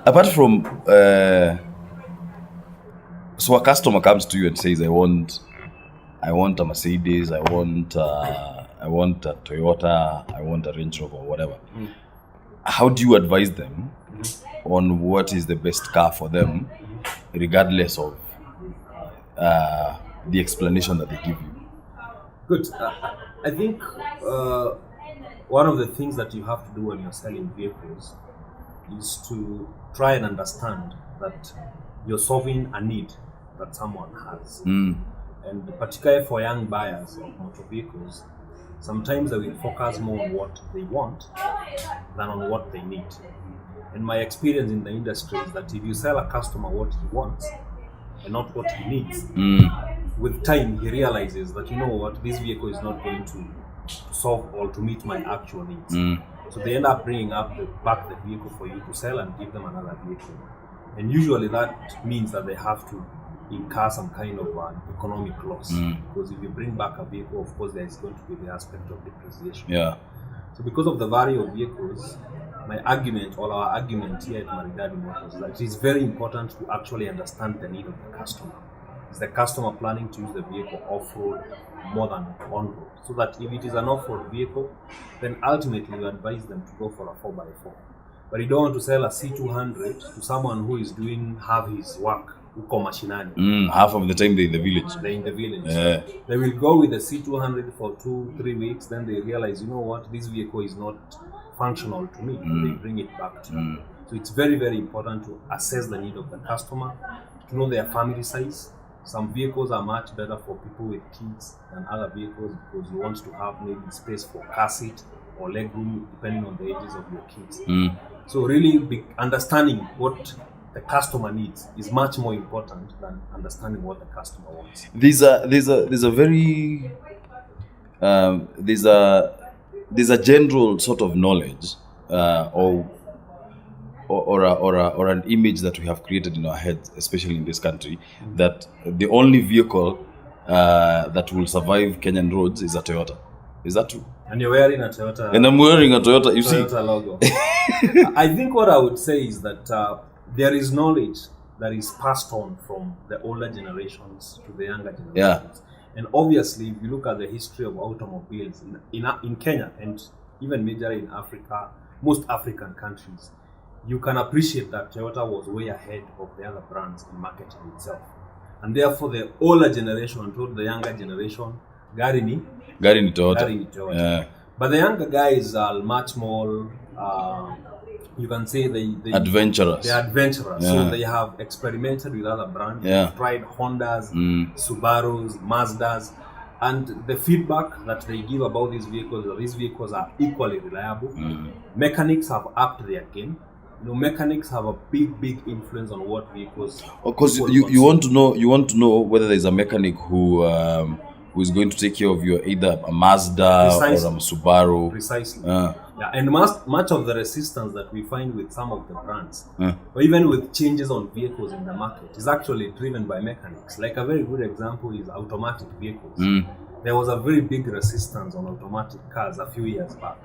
Apart from, so a customer comes to you and says, I want a Mercedes, I want a Toyota, I want a Range Rover, whatever. How do you advise them on what is the best car for them, regardless of the explanation that they give you? Good. I think one of the things that you have to do when you're selling vehicles is to try and understand that you're solving a need that someone has. And particularly for young buyers of motor vehicles, sometimes they will focus more on what they want than on what they need. And my experience in the industry is that if you sell a customer what he wants and not what he needs, with time he realizes that, you know what, this vehicle is not going to solve or to meet my actual needs. So they end up bringing back the vehicle for you to sell and give them another vehicle. And usually that means that they have to incur some kind of an economic loss, because if you bring back a vehicle, of course there is going to be the aspect of depreciation. So because of the value of vehicles, my argument, or our argument here at Maridady Motors, is that it is very important to actually understand the need of the customer. Is the customer planning to use the vehicle off-road more than on-road? So that if it is an off-road vehicle, then ultimately you advise them to go for a 4x4. But you don't want to sell a C200 to someone who is have his work uko mashinani. Half of the time they're in the village. They will go with the C200 for 2-3 weeks, then they realize, you know what, this vehicle is not functional to me. They bring it back to you. So it's very, very important to assess the need of the customer, to know their family size. Some vehicles are much better for people with kids than other vehicles, because you want to have maybe space for car seat or leg room depending on the ages of your kids. So really understanding what the customer needs is much more important than understanding what the customer wants. There's a general sort of knowledge or an image that we have created in our heads, especially in this country, that the only vehicle that will survive Kenyan roads is a Toyota. Is that true? And you're wearing a Toyota. And I'm wearing a Toyota. You Toyota see, logo. I think what I would say is that there is knowledge that is passed on from the older generations to the younger generations. And obviously, if you look at the history of automobiles in Kenya and even majorly in Africa, most African countries, you can appreciate that Toyota was way ahead of the other brands in marketing itself. And therefore, the older generation told the younger generation, Gari ni Toyota. Yeah. But the younger guys are much more, you can say they adventurous. They're adventurous. So they have experimented with other brands. They've tried Hondas, Subarus, Mazdas. And the feedback that they give about these vehicles are equally reliable. Mechanics have upped their game. Mechanics have a big influence on what vehicles. Of course, you want to know whether there's a mechanic who is going to take care of your either a Mazda or a Subaru. Precisely. And much of the resistance that we find with some of the brands, or even with changes on vehicles in the market, is actually driven by mechanics. Like a very good example is automatic vehicles. There was a very big resistance on automatic cars a few years back.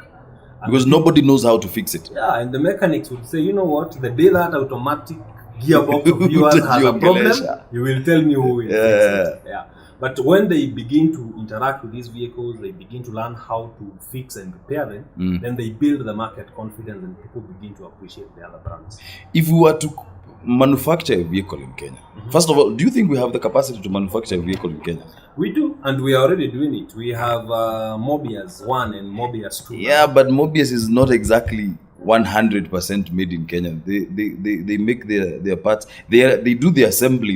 Because nobody knows how to fix it. Yeah, and the mechanics would say, you know what, the day that automatic gearbox of yours has a problem, you will tell me who will fix it. Yeah. But when they begin to interact with these vehicles, they begin to learn how to fix and repair them, then they build the market confidence and people begin to appreciate the other brands. If we were to manufacture a vehicle in Kenya, first of all, do you think we have the capacity to manufacture a vehicle in Kenya? We do, and we are already doing it. We have Mobius 1 and Mobius 2. Yeah, but Mobius is not exactly 100% made in Kenya. They make their parts. They do the assembly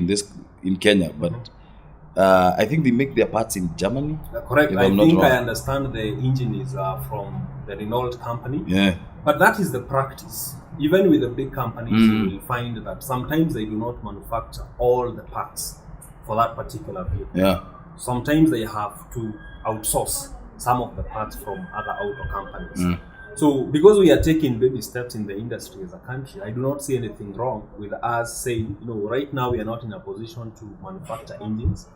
in Kenya, but I think they make their parts in Germany. Correct. I think I understand the engine is from the Renault company. Yeah. But that is the practice. Even with the big companies, you will find that sometimes they do not manufacture all the parts for that particular vehicle. Yeah. Sometimes they have to outsource some of the parts from other auto companies. So because we are taking baby steps in the industry as a country, I do not see anything wrong with us saying, right now we are not in a position to manufacture engines,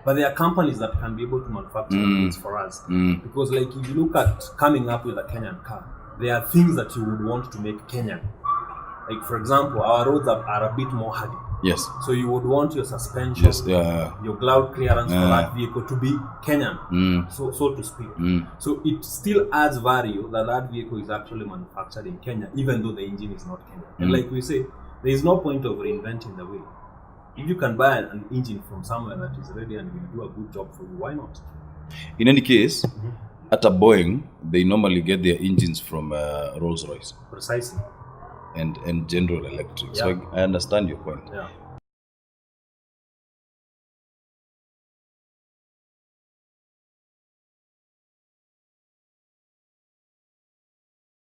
but there are companies that can be able to manufacture engines for us. Because like if you look at coming up with a Kenyan car, there are things that you would want to make Kenyan. Like for example, our roads are a bit more hardy. Yes. So you would want your suspension, Yes. your cloud clearance for that vehicle to be Kenyan, so to speak. So it still adds value that vehicle is actually manufactured in Kenya, even though the engine is not Kenyan. And like we say, there is no point of reinventing the wheel. If you can buy an engine from somewhere that is ready and will do a good job for you, why not? In any case, at a Boeing, they normally get their engines from Rolls-Royce. Precisely. And General Electric. So I understand your point. Yeah.